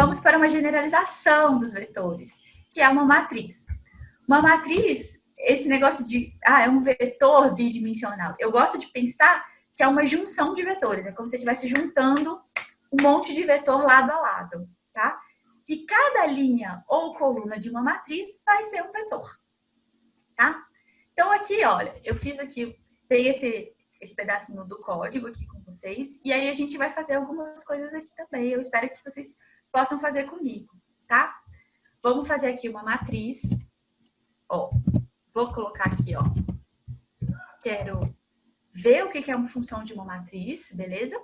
vamos para uma generalização dos vetores, que é uma matriz. Uma matriz, esse negócio de, é um vetor bidimensional. Eu gosto de pensar que é uma junção de vetores. É como se você estivesse juntando um monte de vetor lado a lado, tá? E cada linha ou coluna de uma matriz vai ser um vetor, tá? Então aqui, olha, eu fiz aqui, tem esse pedacinho do código aqui com vocês, e aí a gente vai fazer algumas coisas aqui também. Eu espero que vocês possam fazer comigo, tá? Vamos fazer aqui uma matriz. Ó, vou colocar aqui, ó. Quero ver o que é uma função de uma matriz, beleza?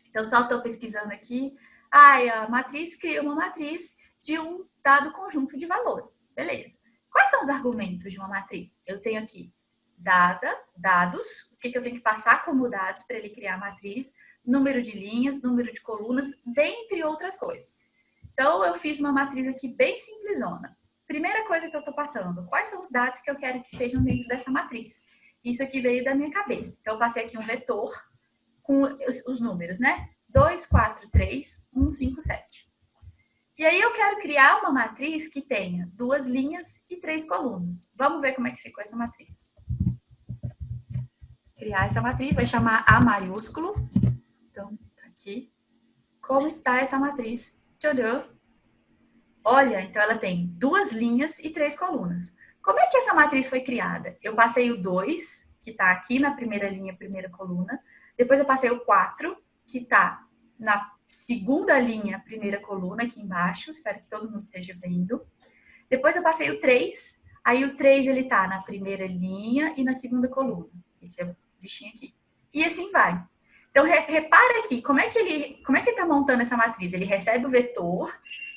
Então, só estou pesquisando aqui. A matriz cria uma matriz de um dado conjunto de valores, beleza? Quais são os argumentos de uma matriz? Eu tenho aqui dados, o que eu tenho que passar como dados para ele criar a matriz, número de linhas, número de colunas, dentre outras coisas. Então, eu fiz uma matriz aqui bem simplesona. Primeira coisa que eu estou passando, quais são os dados que eu quero que estejam dentro dessa matriz? Isso aqui veio da minha cabeça. Então, eu passei aqui um vetor com os números, né? 2, 4, 3, 1, 5, 7. E aí eu quero criar uma matriz que tenha 2 linhas e 3 colunas. Vamos ver como é que ficou essa matriz. Criar essa matriz, vai chamar A maiúsculo. Então, tá aqui. Como está essa matriz? Tcharam! Olha, então ela tem 2 linhas e 3 colunas. Como é que essa matriz foi criada? Eu passei o 2, que está aqui na primeira linha, primeira coluna. Depois eu passei o 4, que está na segunda linha, primeira coluna, aqui embaixo. Espero que todo mundo esteja vendo. Depois eu passei o 3. Aí o 3 ele está na primeira linha e na segunda coluna. Esse é o bichinho aqui. E assim vai. Então, repara aqui, como é que ele está montando essa matriz? Ele recebe o vetor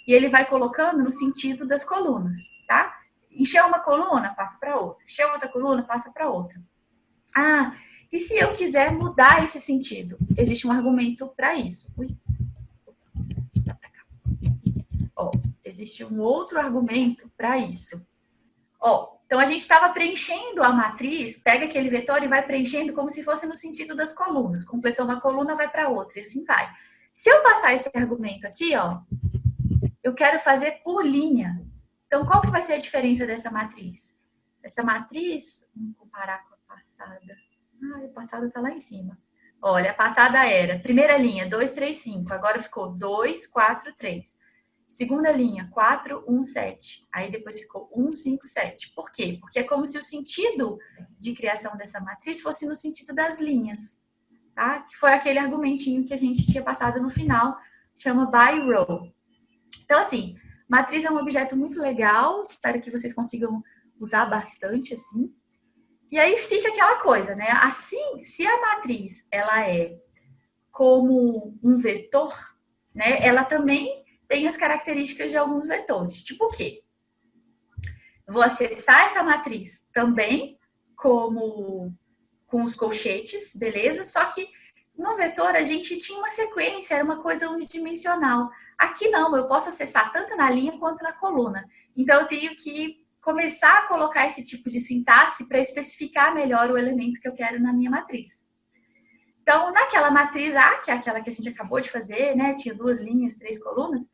e ele vai colocando no sentido das colunas, tá? Encheu uma coluna, passa para outra. Encheu outra coluna, passa para outra. E se eu quiser mudar esse sentido? Existe um argumento para isso. Existe um outro argumento para isso. Então a gente estava preenchendo a matriz, pega aquele vetor e vai preenchendo como se fosse no sentido das colunas. Completou uma coluna, vai para outra, e assim vai. Se eu passar esse argumento aqui, eu quero fazer por linha. Então, qual que vai ser a diferença dessa matriz? Essa matriz, vamos comparar com a passada. A passada está lá em cima. Olha, a passada era, primeira linha, 2, 3, 5. Agora ficou 2, 4, 3. Segunda linha, 4, 1, 7. Aí depois ficou 1, 5, 7. Por quê? Porque é como se o sentido de criação dessa matriz fosse no sentido das linhas, tá? Que foi aquele argumentinho que a gente tinha passado no final, chama by row. Então, assim, matriz é um objeto muito legal, espero que vocês consigam usar bastante, assim. E aí fica aquela coisa, né? Assim, se a matriz, ela é como um vetor, né? Ela também tem as características de alguns vetores. Tipo o quê? Eu vou acessar essa matriz também como com os colchetes, beleza? Só que no vetor a gente tinha uma sequência, era uma coisa unidimensional. Aqui não, eu posso acessar tanto na linha quanto na coluna. Então eu tenho que começar a colocar esse tipo de sintaxe para especificar melhor o elemento que eu quero na minha matriz. Então, naquela matriz A, que é aquela que a gente acabou de fazer, né? Tinha 2 linhas, 3 colunas.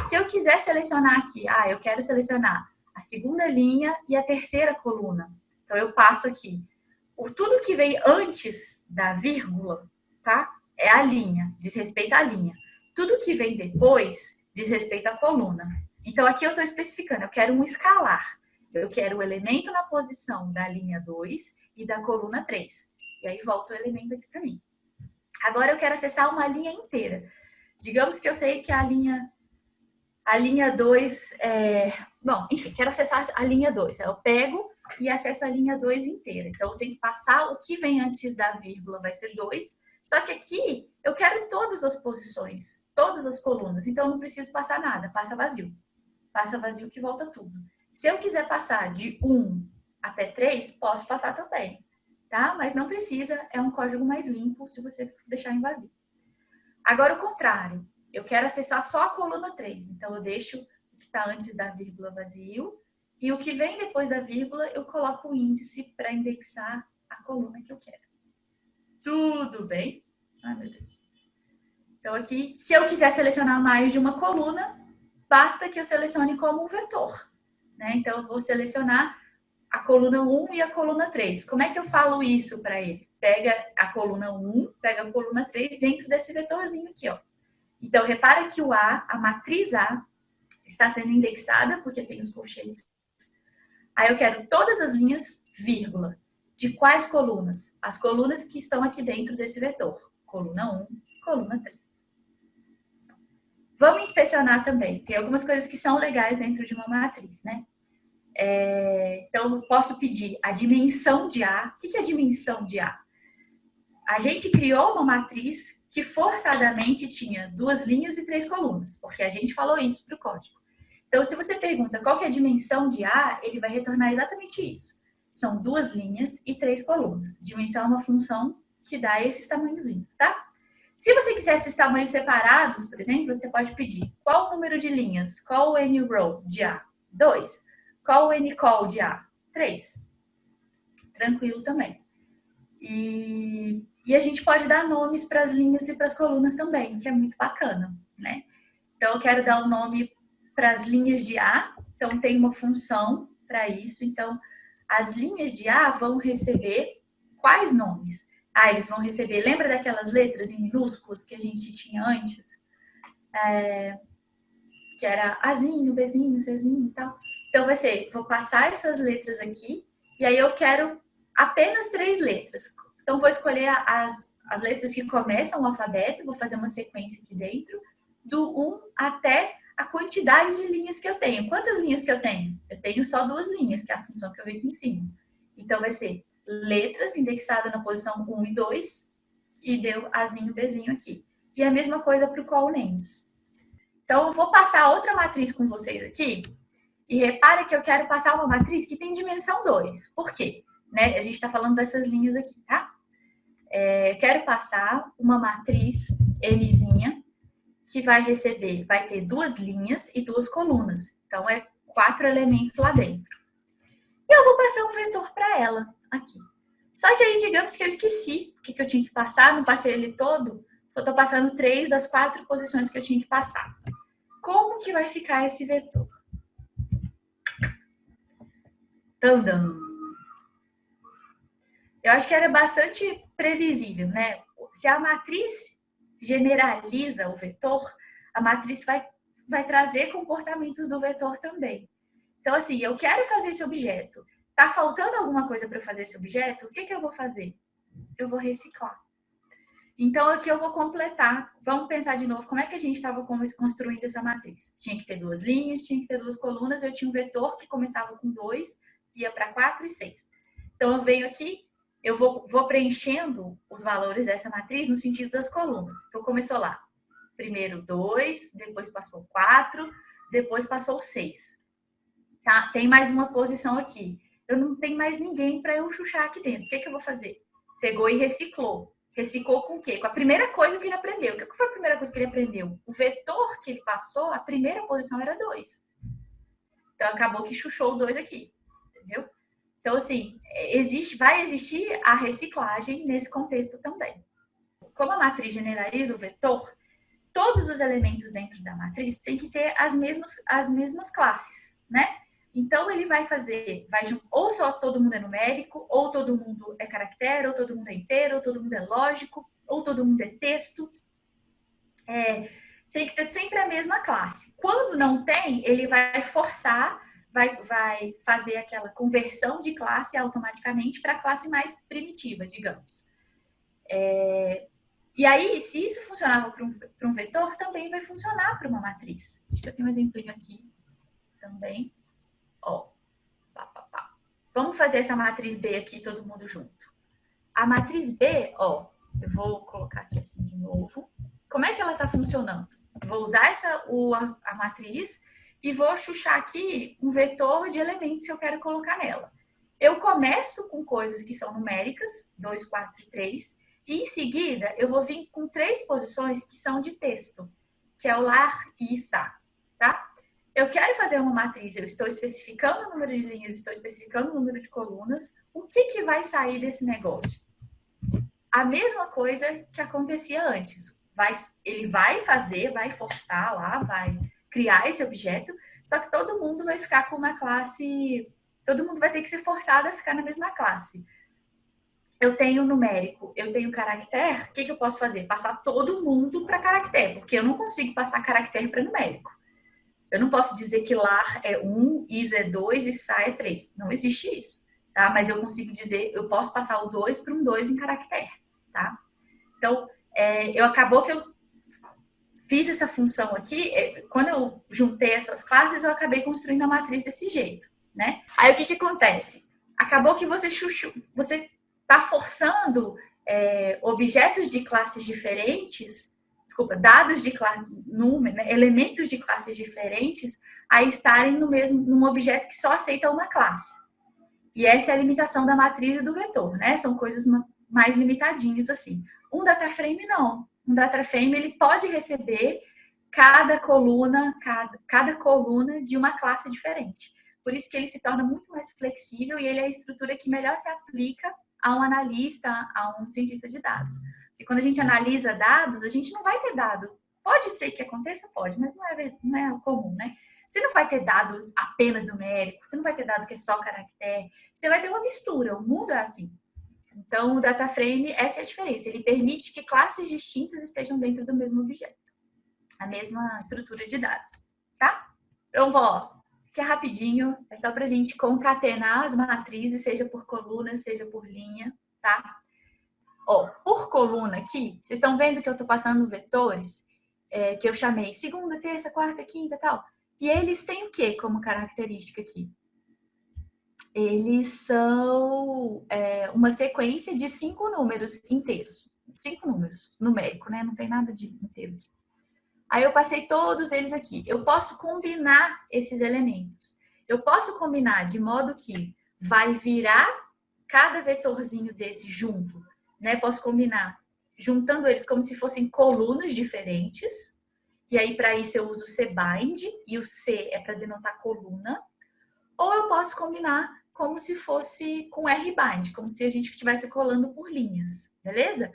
Se eu quiser selecionar aqui, eu quero selecionar a segunda linha e a terceira coluna. Então, eu passo aqui. Tudo que vem antes da vírgula, tá? É a linha, diz respeito à linha. Tudo que vem depois diz respeito à coluna. Então, aqui eu estou especificando, eu quero um escalar. Eu quero o elemento na posição da linha 2 e da coluna 3. E aí volta o elemento aqui para mim. Agora eu quero acessar uma linha inteira. Digamos que eu sei que a linha 2 é... Bom, enfim, quero acessar a linha 2. Eu pego e acesso a linha 2 inteira. Então, eu tenho que passar o que vem antes da vírgula, vai ser 2. Só que aqui eu quero todas as posições, todas as colunas. Então, eu não preciso passar nada, passa vazio. Passa vazio que volta tudo. Se eu quiser passar de 1 até 3, posso passar também. Tá? Mas não precisa, é um código mais limpo se você deixar em vazio. Agora o contrário, eu quero acessar só a coluna 3, então eu deixo o que está antes da vírgula vazio e o que vem depois da vírgula eu coloco o índice para indexar a coluna que eu quero. Tudo bem? Ai, meu Deus. Então, aqui, se eu quiser selecionar mais de uma coluna, basta que eu selecione como um vetor, né? Então, eu vou selecionar a coluna 1 e a coluna 3. Como é que eu falo isso para ele? Pega a coluna 1, pega a coluna 3 dentro desse vetorzinho aqui, ó. Então, repara que o A, a matriz A, está sendo indexada, porque tem os colchetes. Aí eu quero todas as linhas, vírgula. De quais colunas? As colunas que estão aqui dentro desse vetor. Coluna 1, coluna 3. Vamos inspecionar também. Tem algumas coisas que são legais dentro de uma matriz, né? Então, eu posso pedir a dimensão de A. O que é a dimensão de A? A gente criou uma matriz que forçadamente tinha 2 linhas e 3 colunas, porque a gente falou isso para o código. Então, se você pergunta qual que é a dimensão de A, ele vai retornar exatamente isso. São 2 linhas e 3 colunas. Dimensão é uma função que dá esses tamanhozinhos, tá? Se você quiser esses tamanhos separados, por exemplo, você pode pedir qual o número de linhas, qual o n-row de A? 2. Qual o n-col de A? 3. Tranquilo também. E a gente pode dar nomes para as linhas e para as colunas também, que é muito bacana, né? Então, eu quero dar um nome para as linhas de A. Então, tem uma função para isso. Então, as linhas de A vão receber quais nomes? Ah, eles vão receber... Lembra daquelas letras em minúsculas que a gente tinha antes? Que era Azinho, Bzinho, Czinho e tal. Então, vai ser... Vou passar essas letras aqui. E aí, eu quero apenas 3 letras. Então, vou escolher as letras que começam o alfabeto. Vou fazer uma sequência aqui dentro. Do 1 até a quantidade de linhas que eu tenho. Quantas linhas que eu tenho? Eu tenho só 2 linhas, que é a função que eu vi aqui em cima. Então, vai ser letras indexada na posição 1 e 2 e deu Azinho, Bzinho aqui. E a mesma coisa para o call names. Então, eu vou passar outra matriz com vocês aqui. E repare que eu quero passar uma matriz que tem dimensão 2. Por quê? Né? A gente está falando dessas linhas aqui, tá? Eu quero passar uma matriz Mzinha, que vai receber, vai ter 2 linhas e 2 colunas. Então, é 4 elementos lá dentro. E eu vou passar um vetor para ela aqui. Só que aí, digamos que eu esqueci o que eu tinha que passar, não passei ele todo, só estou passando 3 das 4 posições que eu tinha que passar. Como que vai ficar esse vetor? Tandam! Eu acho que era bastante previsível, né? Se a matriz generaliza o vetor, a matriz vai trazer comportamentos do vetor também. Então, assim, eu quero fazer esse objeto. Tá faltando alguma coisa para eu fazer esse objeto? O que eu vou fazer? Eu vou reciclar. Então, aqui eu vou completar. Vamos pensar de novo como é que a gente estava construindo essa matriz. Tinha que ter 2 linhas, tinha que ter 2 colunas. Eu tinha um vetor que começava com 2, ia para 4 e 6. Então, eu venho aqui, eu vou preenchendo os valores dessa matriz no sentido das colunas. Então, começou lá. Primeiro 2, depois passou 4, depois passou 6. Tá? Tem mais uma posição aqui. Eu não tenho mais ninguém para eu chuchar aqui dentro. O que eu vou fazer? Pegou e reciclou. Reciclou com o quê? Com a primeira coisa que ele aprendeu. O que foi a primeira coisa que ele aprendeu? O vetor que ele passou, a primeira posição era 2. Então, acabou que chuchou o 2 aqui. Entendeu? Então, assim, vai existir a reciclagem nesse contexto também. Como a matriz generaliza o vetor, todos os elementos dentro da matriz têm que ter as mesmas classes, né? Então, ele vai fazer, ou só todo mundo é numérico, ou todo mundo é caractere, ou todo mundo é inteiro, ou todo mundo é lógico, ou todo mundo é texto. Tem que ter sempre a mesma classe. Quando não tem, ele vai forçar, vai fazer aquela conversão de classe automaticamente para a classe mais primitiva, digamos. E aí, se isso funcionava para um vetor, também vai funcionar para uma matriz. Acho que eu tenho um exemplinho aqui também. Ó, Vamos fazer essa matriz B aqui, todo mundo junto. A matriz B, ó, eu vou colocar aqui assim de novo. Como é que ela está funcionando? Vou usar a matriz e vou chuchar aqui um vetor de elementos que eu quero colocar nela. Eu começo com coisas que são numéricas, 2, 4 e 3, e em seguida eu vou vir com 3 posições que são de texto, que é o lar e sa, tá? Eu quero fazer uma matriz, eu estou especificando o número de linhas, estou especificando o número de colunas. O que vai sair desse negócio? A mesma coisa que acontecia antes. ele vai fazer, vai forçar lá, vai criar esse objeto, só que todo mundo vai ficar com uma classe, todo mundo vai ter que ser forçado a ficar na mesma classe. Eu tenho numérico, eu tenho caractere, o que, que eu posso fazer? Passar todo mundo para caractere, porque eu não consigo passar caractere para numérico. Eu não posso dizer que lar é 1, is é 2 e sa é 3. Não existe isso, tá? Mas eu consigo dizer, eu posso passar o 2 para um 2 em caractere, tá? Então, acabou que eu fiz essa função aqui, quando eu juntei essas classes, eu acabei construindo a matriz desse jeito, né? Aí o que acontece? Acabou que você está forçando objetos de classes diferentes, dados de classe, né, elementos de classes diferentes a estarem num objeto que só aceita uma classe. E essa é a limitação da matriz e do vetor, né? São coisas mais limitadinhas assim. Um data frame não. Um data frame ele pode receber cada coluna de uma classe diferente. Por isso que ele se torna muito mais flexível e ele é a estrutura que melhor se aplica a um analista, a um cientista de dados. Porque quando a gente analisa dados, a gente não vai ter dado. Pode ser que aconteça, pode, mas não é comum, né? Você não vai ter dado apenas numérico, você não vai ter dado que é só caractere, você vai ter uma mistura, o mundo é assim. Então, o data frame, essa é a diferença, ele permite que classes distintas estejam dentro do mesmo objeto, a mesma estrutura de dados, tá? Então, que é rapidinho, é só pra gente concatenar as matrizes, seja por coluna, seja por linha, tá? Por coluna aqui, vocês estão vendo que eu tô passando vetores, que eu chamei segunda, terça, quarta, quinta e tal. E eles têm o que como característica aqui? Eles são uma sequência de 5 números inteiros. 5 números, numérico, né? Não tem nada de inteiro aqui. Aí eu passei todos eles aqui. Eu posso combinar esses elementos. Eu posso combinar de modo que vai virar cada vetorzinho desse junto, né? Posso combinar juntando eles como se fossem colunas diferentes. E aí, para isso, eu uso cbind, e o C é para denotar coluna. Ou eu posso combinar como se fosse com rbind, como se a gente estivesse colando por linhas, beleza?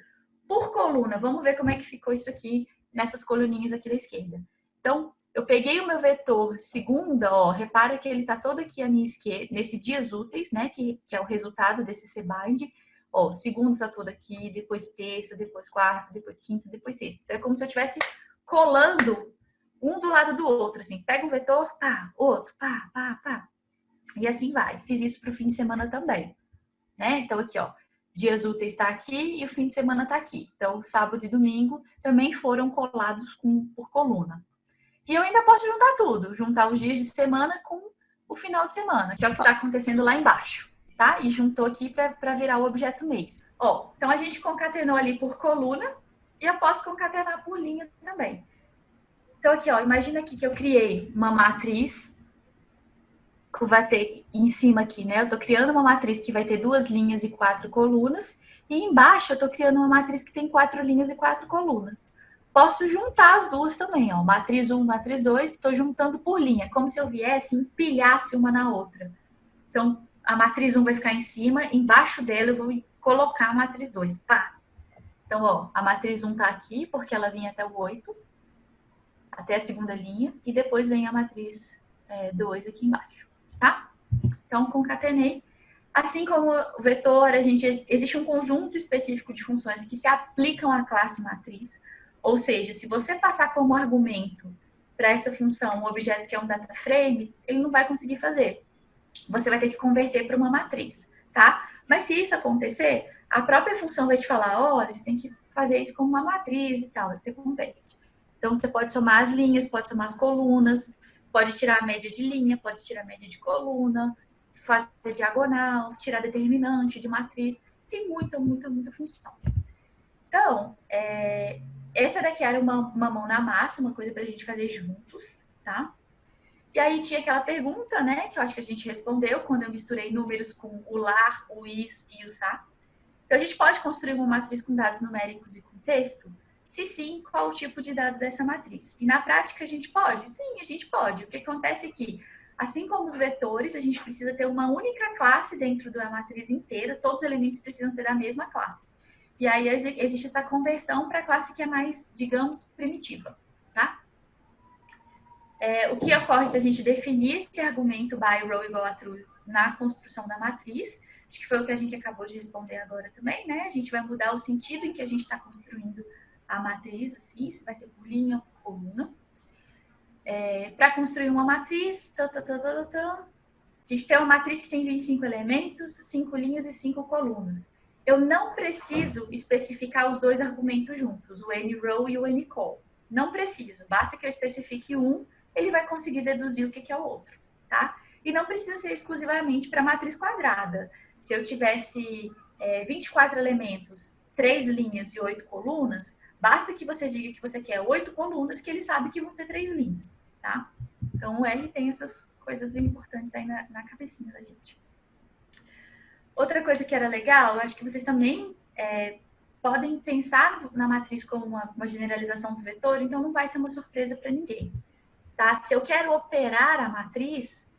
Por coluna, vamos ver como é que ficou isso aqui nessas coluninhas aqui da esquerda. Então, eu peguei o meu vetor segunda, repara que ele está todo aqui à minha esquerda, nesse dias úteis, né, que é o resultado desse cbind. Segunda está todo aqui, depois terça, depois quarta, depois quinta, depois sexta. Então, é como se eu estivesse colando um do lado do outro, assim. Pega um vetor, pá, outro, pá, pá, pá. E assim vai. Fiz isso para o fim de semana também, né? Então, aqui, dias úteis está aqui e o fim de semana está aqui. Então, sábado e domingo também foram colados por coluna. E eu ainda posso juntar tudo, juntar os dias de semana com o final de semana, que é o que está acontecendo lá embaixo, tá? E juntou aqui para virar o objeto mês. Então a gente concatenou ali por coluna e eu posso concatenar por linha também. Então aqui, imagina aqui que eu criei uma matriz que vai ter em cima aqui, né? Eu tô criando uma matriz que vai ter 2 linhas e 4 colunas e embaixo eu tô criando uma matriz que tem 4 linhas e 4 colunas. Posso juntar as duas também, matriz 1, matriz 2, estou juntando por linha, como se eu viesse e empilhasse uma na outra. Então, a matriz 1 vai ficar em cima, embaixo dela eu vou colocar a matriz 2. Pá! Então, a matriz 1 tá aqui, porque ela vinha até o 8, até a segunda linha, e depois vem a matriz 2 aqui embaixo, tá? Então, concatenei. Assim como o vetor, existe um conjunto específico de funções que se aplicam à classe matriz, ou seja, se você passar como argumento para essa função um objeto que é um data frame, ele não vai conseguir fazer. Você vai ter que converter para uma matriz, tá? Mas se isso acontecer, a própria função vai te falar, olha, você tem que fazer isso como uma matriz e tal, você converte. Então, você pode somar as linhas, pode somar as colunas, pode tirar a média de linha, pode tirar a média de coluna, fazer diagonal, tirar determinante de matriz. Tem muita, muita, muita função. Então, essa daqui era uma mão na massa, uma coisa pra gente fazer juntos, tá? E aí tinha aquela pergunta, né, que eu acho que a gente respondeu quando eu misturei números com o lar, o is e o sa. Então, a gente pode construir uma matriz com dados numéricos e com texto? Se sim, qual o tipo de dado dessa matriz? E na prática a gente pode? Sim, a gente pode. O que acontece aqui? Assim como os vetores, a gente precisa ter uma única classe dentro da matriz inteira, todos os elementos precisam ser da mesma classe. E aí existe essa conversão para a classe que é mais, digamos, primitiva, tá? O que ocorre se a gente definir esse argumento by row igual a true na construção da matriz, acho que foi o que a gente acabou de responder agora também, né? A gente vai mudar o sentido em que a gente está construindo a matriz, assim, se vai ser por linha ou por coluna. Para construir uma matriz, a gente tem uma matriz que tem 25 elementos, 5 linhas e 5 colunas. Eu não preciso especificar os dois argumentos juntos, o nRow e o nCol. Não preciso, basta que eu especifique um, ele vai conseguir deduzir o que é o outro, tá? E não precisa ser exclusivamente para matriz quadrada. Se eu tivesse 24 elementos, 3 linhas e 8 colunas, basta que você diga que você quer 8 colunas, que ele sabe que vão ser 3 linhas, tá? Então, o R tem essas coisas importantes aí na cabecinha da gente. Outra coisa que era legal, acho que vocês também podem pensar na matriz como uma generalização do vetor, então não vai ser uma surpresa para ninguém. Tá? Se eu quero operar a matriz,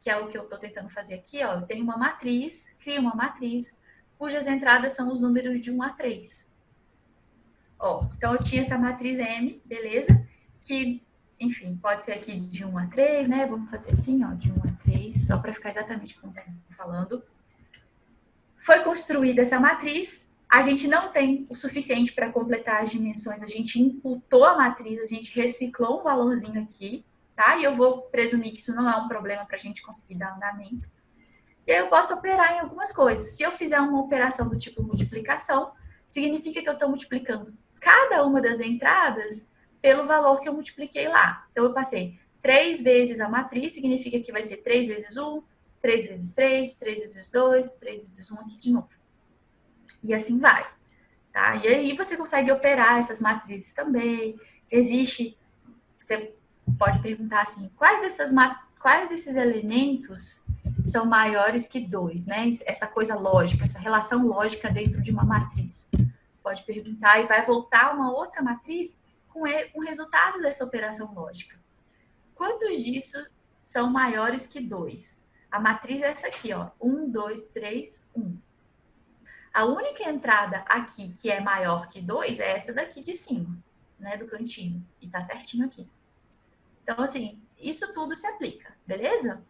que é o que eu estou tentando fazer aqui, ó, eu tenho uma matriz, crio uma matriz, cujas entradas são os números de 1 a 3. Ó, então eu tinha essa matriz M, beleza? Que, enfim, pode ser aqui de 1 a 3, né? Vamos fazer assim, ó, de 1 a 3, só para ficar exatamente como eu tô falando. Foi construída essa matriz, a gente não tem o suficiente para completar as dimensões, a gente imputou a matriz, a gente reciclou um valorzinho aqui, tá? E eu vou presumir que isso não é um problema para a gente conseguir dar andamento. E aí eu posso operar em algumas coisas. Se eu fizer uma operação do tipo multiplicação, significa que eu estou multiplicando cada uma das entradas pelo valor que eu multipliquei lá. Então, eu passei 3 vezes a matriz, significa que vai ser 3 vezes 1, 3 vezes 3, 3 vezes 2, 3 vezes 1 aqui de novo. E assim vai. Tá? E aí você consegue operar essas matrizes também. Existe, você pode perguntar assim, quais desses elementos são maiores que 2, né? Essa coisa lógica, essa relação lógica dentro de uma matriz. Pode perguntar e vai voltar uma outra matriz com o resultado dessa operação lógica. Quantos disso são maiores que 2? A matriz é essa aqui, ó. 1, 2, 3, 1. A única entrada aqui que é maior que 2 é essa daqui de cima, né? Do cantinho. E tá certinho aqui. Então, assim, isso tudo se aplica, beleza?